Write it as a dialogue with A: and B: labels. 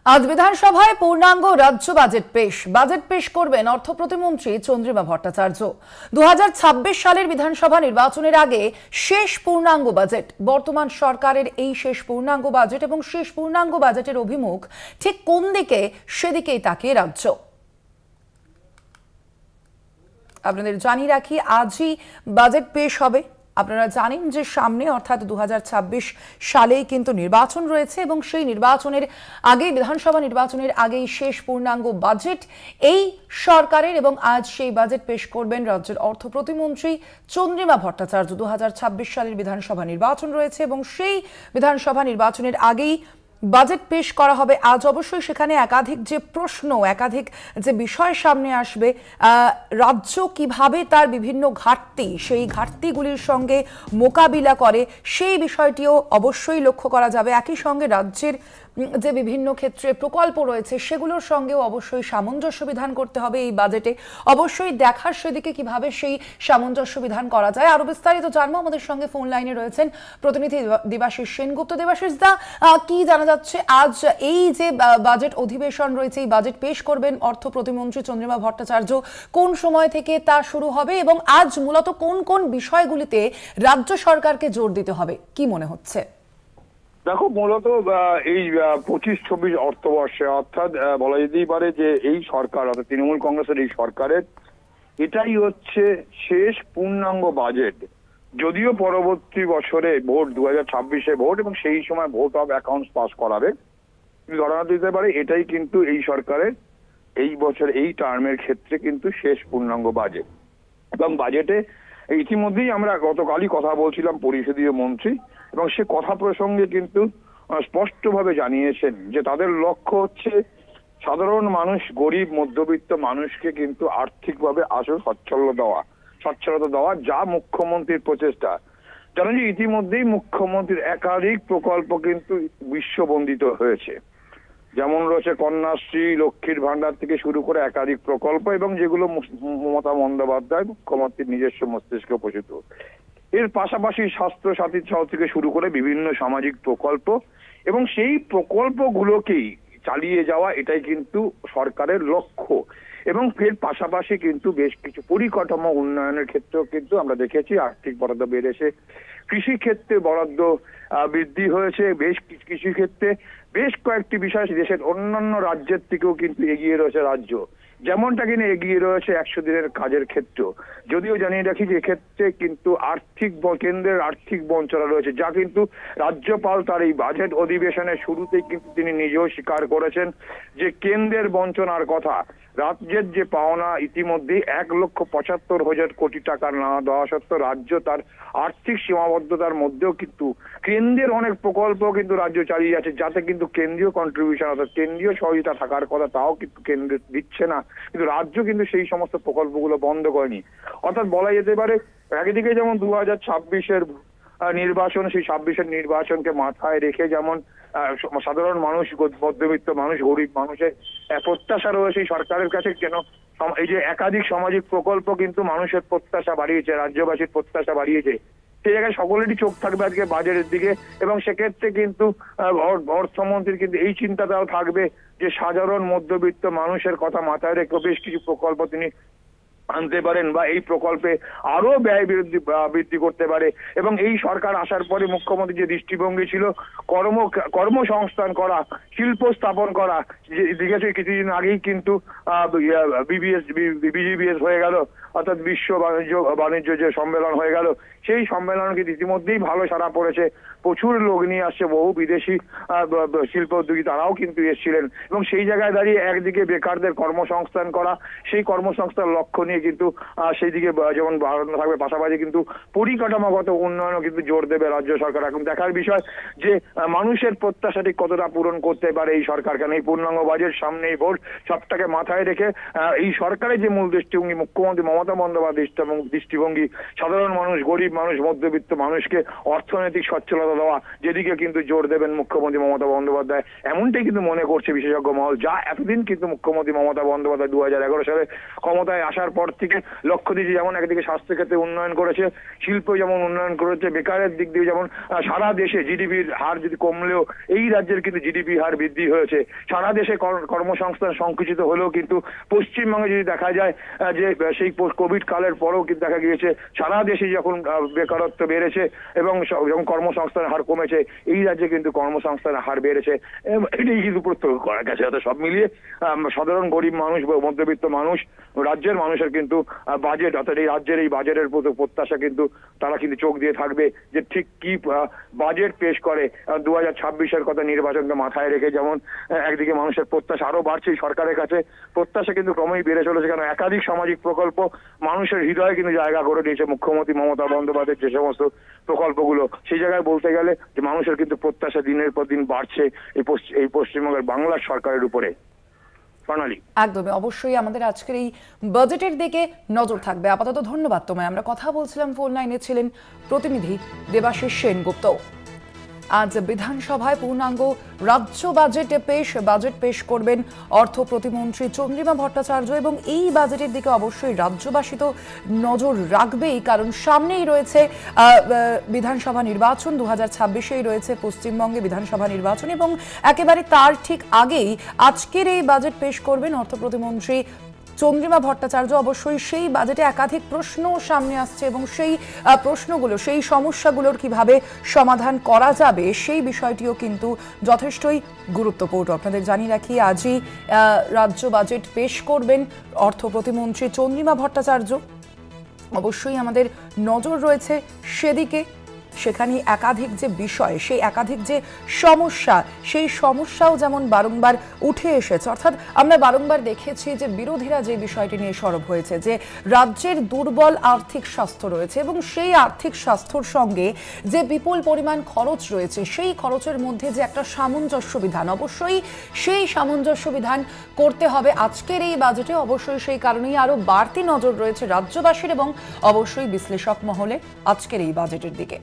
A: আজ বিধানসভায় পূর্ণাঙ্গ রাজ্য বাজেট পেশ করবেন অর্থ প্রতিমন্ত্রী চন্দ্রিমা ভট্টাচার্য। 2026 সালের বিধানসভা নির্বাচনের আগে শেষ পূর্ণাঙ্গ বাজেট। বর্তমান সরকারের এই শেষ পূর্ণাঙ্গ বাজেট এবং শেষ পূর্ণাঙ্গ বাজেটের অভিমুখ ঠিক কোন দিকে, সেদিকেই তাকিয়ে রাজ্য। আপনাদের জানিয়ে রাখি, আজই বাজেট পেশ হবে। আপনারা জানেন যে সামনে অর্থাৎ 2026 সালেই কিন্তু নির্বাচন রয়েছে এবং সেই নির্বাচনের আগে, বিধানসভা নির্বাচনের আগেই শেষ পূর্ণাঙ্গ বাজেট এই সরকারের, এবং আজ সেই বাজেট পেশ করবেন রাজ্যের অর্থ প্রতিমন্ত্রী চন্দ্রিমা ভট্টাচার্য। 2026 সালের বিধানসভা নির্বাচন রয়েছে এবং সেই বিধানসভা নির্বাচনের আগেই বাজেট পেশ করা হবে আজ। অবশ্যই সেখানে একাধিক যে প্রশ্ন, একাধিক যে বিষয় সামনে আসবে, রাজ্য কিভাবে তার বিভিন্ন ঘাটতি, সেই ঘাটতিগুলির সঙ্গে মোকাবিলা করে, সেই বিষয়টিও অবশ্যই লক্ষ্য করা যাবে। একই সঙ্গে রাজ্যের যে বিভিন্ন ক্ষেত্রে প্রকল্প রয়েছে সেগুলোর সঙ্গেও অবশ্যই সামঞ্জস্য বিধান করতে হবে এই বাজেটে। অবশ্যই দেখার সেদিকে কিভাবে সেই সামঞ্জস্য বিধান করা যায়। আরো বিস্তারিত জানবো, আমাদের সঙ্গে ফোন লাইনে রয়েছেন প্রতিনিধি দেবাশিস সেনগুপ্ত। দেবাশিস দা, কি জানা যাচ্ছে আজ এই যে বাজেট অধিবেশন রয়েছে, এই বাজেট পেশ করবেন অর্থ প্রতিমন্ত্রী চন্দ্রিমা ভট্টাচার্য, কোন সময় থেকে তা শুরু হবে এবং আজ মূলত কোন কোন বিষয়গুলিতে রাজ্য সরকারকে জোর দিতে হবে, কি মনে হচ্ছে?
B: দেখো, মূলত এই 25-26 অর্থবর্ষে অর্থাৎ বলা যেতেই পারে যে এই সরকার অর্থাৎ তৃণমূল কংগ্রেসের এই সরকারের এটাই হচ্ছে শেষ পূর্ণাঙ্গ বাজেট। যদিও পরবর্তী বছরে ভোট, 2026-এ ভোট, এবং সেই সময় ভোট অফ অ্যাকাউন্টস পাস করাবে, ধরা দিতে পারে এটাই কিন্তু এই সরকারের এই বছর এই টার্মের ক্ষেত্রে কিন্তু শেষ পূর্ণাঙ্গ বাজেট। এবং বাজেটে ইতিমধ্যেই আমরা গতকালই কথা বলছিলাম পরিষদীয় মন্ত্রী, এবং সে কথা প্রসঙ্গে কিন্তু স্পষ্টভাবে জানিয়েছেন যে তাদের লক্ষ্য হচ্ছে সাধারণ মানুষ, গরিব মধ্যবিত্ত মানুষকে কিন্তু আর্থিকভাবে আসল সচ্ছলতা দেওয়া, যা মুখ্যমন্ত্রীর প্রচেষ্টা। জানেন যে ইতিমধ্যেই মুখ্যমন্ত্রীর একাধিক প্রকল্প কিন্তু বিশ্ববন্দিত হয়েছে, যেমন রয়েছে কন্যাশ্রী, লক্ষ্মীর ভান্ডার থেকে শুরু করে একাধিক প্রকল্প, এবং যেগুলো মমতা বন্দ্যোপাধ্যায় মুখ্যমন্ত্রীর নিজস্ব মস্তিষ্কে পোষিত। এর পাশাপাশি স্বাস্থ্য সাথী থেকে শুরু করে বিভিন্ন সামাজিক প্রকল্প, এবং সেই প্রকল্পগুলোকেই চালিয়ে যাওয়া, এটাই কিন্তু সরকারের লক্ষ্য। এবং এর পাশাপাশি কিন্তু বেশ কিছু পরিকাঠামো উন্নয়নের ক্ষেত্রেও কিন্তু আমরা দেখেছি আর্থিক বরাদ্দ বেড়েছে, কৃষি ক্ষেত্রে বরাদ্দ বৃদ্ধি হয়েছে, বেশ কৃষি ক্ষেত্রে বেশ কয়েকটি বিষয় দেশের অন্যান্য রাজ্যের থেকেও কিন্তু এগিয়ে রয়েছে রাজ্য, যেমনটা কিনা এগিয়ে রয়েছে 100 দিনের কাজের ক্ষেত্রেও। যদিও জানিয়ে রাখি যে এক্ষেত্রে কিন্তু কেন্দ্রের আর্থিক বঞ্চনা রয়েছে, যা কিন্তু রাজ্যপাল তার এই বাজেট অধিবেশনের শুরুতেই কিন্তু তিনি নিজেও স্বীকার করেছেন যে কেন্দ্রের বঞ্চনার কথা। রাজ্যের যে পাওনা ইতিমধ্যেই 1,75,000 কোটি টাকা না দেওয়া সত্ত্বেও রাজ্য তার আর্থিক সীমাবদ্ধতার মধ্যেও কিন্তু কেন্দ্রের অনেক প্রকল্প কিন্তু রাজ্য চালিয়ে যাচ্ছে, যাতে কিন্তু কেন্দ্রীয় কন্ট্রিবিউশন অর্থাৎ কেন্দ্রীয় সহযোগিতা থাকার কথা, তাও কিন্তু কেন্দ্র দিচ্ছে না। কিন্তু রাজ্য কিন্তু সেই সমস্ত প্রকল্পগুলো বন্ধ করেনি। অর্থাৎ বলা যেতে পারে একদিকে যেমন 2026-এর নির্বাচন, সেই 26-এর নির্বাচনকে মাথায় রেখে যেমন সাধারণ মানুষ, মধ্যবিত্ত মানুষ, গরিব মানুষের প্রত্যাশা রয়েছে এই সরকারের কাছে, কেন এই যে একাধিক সামাজিক প্রকল্প কিন্তু মানুষের প্রত্যাশা বাড়িয়েছে, রাজ্যবাসীর প্রত্যাশা বাড়িয়েছে। সেই জায়গায় সকলেরই চোখ থাকবে আজকে বাজেটের দিকে, এবং সেক্ষেত্রে কিন্তু অর্থমন্ত্রীর কিন্তু এই চিন্তাটাও থাকবে যে সাধারণ মধ্যবিত্ত মানুষের কথা মাথায় রেখে বেশ কিছু প্রকল্প তিনি আনতে পারেন, বা এই প্রকল্পে আরো ব্যয় বৃদ্ধি করতে পারে। এবং এই সরকার আসার পরে মুখ্যমন্ত্রী যে দৃষ্টিভঙ্গি ছিল কর্মসংস্থান করা, শিল্প স্থাপন করা, দেখেছি কিছুদিন আগেই কিন্তু বিজিবিএস হয়ে গেল, অর্থাৎ বিশ্ব বাণিজ্য যে সম্মেলন হয়ে গেল, সেই সম্মেলন কিন্তু ইতিমধ্যেই ভালো সাড়া পড়েছে, প্রচুর লোক নিয়ে আসছে, বহু বিদেশি শিল্প উদ্যোগী তারাও কিন্তু এসেছিলেন। এবং সেই জায়গায় দাঁড়িয়ে একদিকে বেকারদের কর্মসংস্থান করা, সেই কর্মসংস্থান লক্ষ্য নিয়ে কিন্তু সেই দিকে যেমন বাড়ানো থাকবে, পাশাপাশি কিন্তু পরিকাঠামোগত উন্নয়নও কিন্তু জোর দেবে রাজ্য সরকার। এখন দেখার বিষয় যে মানুষের প্রত্যাশা ঠিক কতটা পূরণ করতে পারে এই সরকার। কেন এই পূর্ণাঙ্গ বাজেট, সামনেই ভোট, সবটাকে মাথায় রেখে এই সরকারের যে মূল দৃষ্টিভঙ্গি, মুখ্যমন্ত্রী মমতা বন্দ্যোপাধ্যায় দৃষ্টিভঙ্গি, সাধারণ মানুষ, গরিব মানুষ, মধ্যবিত্ত মানুষকে অর্থনৈতিক সচ্ছলতা দেওয়া, যেদিকে কিন্তু জোর দেবেন মুখ্যমন্ত্রী মমতা বন্দ্যোপাধ্যায়, এমনটাই কিন্তু মনে করছে বিশেষজ্ঞ মহল। যা এতদিন কিন্তু মুখ্যমন্ত্রী মমতা বন্দ্যোপাধ্যায় 2011 সালে ক্ষমতায় আসার পর থেকে লক্ষ্য দিয়েছে, যেমন একদিকে স্বাস্থ্যক্ষেত্রে উন্নয়ন করেছে, শিল্প যেমন উন্নয়ন করেছে, বেকারের দিক দিয়ে যেমন সারা দেশে জিডিপির হার যদি কমলেও এই রাজ্যের কিন্তু জিডিপি হার বৃদ্ধি হয়েছে। সারা দেশে কর্মসংস্থান সংকুচিত হলেও কিন্তু পশ্চিমবঙ্গে যদি দেখা যায় যে সেই কোভিড কালের পরেও কিন্তু দেখা গিয়েছে সারা দেশে যখন বেকারত্ব বেড়েছে এবং যখন কর্মসংস্থানের হার কমেছে, এই রাজ্যে কিন্তু কর্মসংস্থানের হার বেড়েছে। এটাই কিন্তু প্রত্যক্ষ করা গেছে। সব মিলিয়ে সাধারণ গরিব মানুষ বা মধ্যবিত্ত মানুষ, রাজ্যের মানুষের কিন্তু বাজেট, অর্থাৎ এই রাজ্যের এই বাজেটের প্রত্যাশা কিন্তু তারা কিন্তু চোখ দিয়ে থাকবে যে ঠিক কি বাজেট পেশ করে। 2026-এর কথা নির্বাচনকে মাথায় রেখে যেমন একদিকে মানুষের প্রত্যাশা আরো বাড়ছে, সরকারের কাছে প্রত্যাশা কিন্তু ক্রমেই বেড়ে চলেছে, কারণ একাধিক সামাজিক প্রকল্প মানুষের হৃদয়ে কিন্তু জায়গা করে নিয়েছে। মুখ্যমন্ত্রী মমতা বন্দ্যোপাধ্যায়ের যে সমস্ত প্রকল্পগুলো, সেই জায়গায় বলতে গেলে যে মানুষের কিন্তু প্রত্যাশা দিনের পর দিন বাড়ছে এই পশ্চিমবঙ্গের বাংলার সরকারের উপরে।
A: একদমই, অবশ্যই আমাদের আজকের এই বাজেটের দিকে নজর থাকবে। আপাতত ধন্যবাদ তোমায়। আমরা কথা বলছিলাম, ফোন লাইনে ছিলেন প্রতিনিধি দেবাশিস সেনগুপ্ত। আজ বিধানসভায় পূর্ণাঙ্গ রাজ্য বাজেট পেশ করবেন অর্থ প্রতিমন্ত্রী চন্দ্রিমা ভট্টাচার্য, এবং এই বাজেটের দিকে অবশ্যই রাজ্যবাসী তো নজর রাখবেই, কারণ সামনেই রয়েছে বিধানসভা নির্বাচন, 2026-এই রয়েছে পশ্চিমবঙ্গে বিধানসভা নির্বাচন, এবং একেবারে তার ঠিক আগেই আজকের এই বাজেট পেশ করবেন অর্থ প্রতিমন্ত্রী চন্দ্রিমা ভট্টাচার্য। অবশ্যই সেই বাজেটে একাধিক প্রশ্ন সামনে আসছে এবং সেই প্রশ্নগুলো, সেই সমস্যাগুলোর কিভাবে সমাধান করা যাবে সেই বিষয়টিও কিন্তু যথেষ্টই গুরুত্বপূর্ণ। আপনাদের জানিয়ে রাখি, আজই রাজ্য বাজেট পেশ করবেন অর্থ প্রতিমন্ত্রী চন্দ্রিমা ভট্টাচার্য। অবশ্যই আমাদের নজর রয়েছে সেদিকে। সেখানে একাধিক যে বিষয়, সেই একাধিক যে সমস্যা, সেই সমস্যাও যেমন বারংবার উঠে এসেছে। অর্থাৎ আমরা বারংবার দেখেছি যে বিরোধীরা যে বিষয়টি নিয়ে সরব হয়েছে যে রাজ্যের দুর্বল আর্থিক স্বাস্থ্য রয়েছে, এবং সেই আর্থিক স্বাস্থ্যর সঙ্গে যে বিপুল পরিমাণ খরচ রয়েছে, সেই খরচের মধ্যে যে একটা সামঞ্জস্য বিধান, অবশ্যই সেই সামঞ্জস্য বিধান করতে হবে আজকের এই বাজেটে। অবশ্যই সেই কারণেই আরো বাড়তি নজর রয়েছে রাজ্যবাসীর এবং অবশ্যই বিশ্লেষক মহলে আজকের এই বাজেটের দিকে।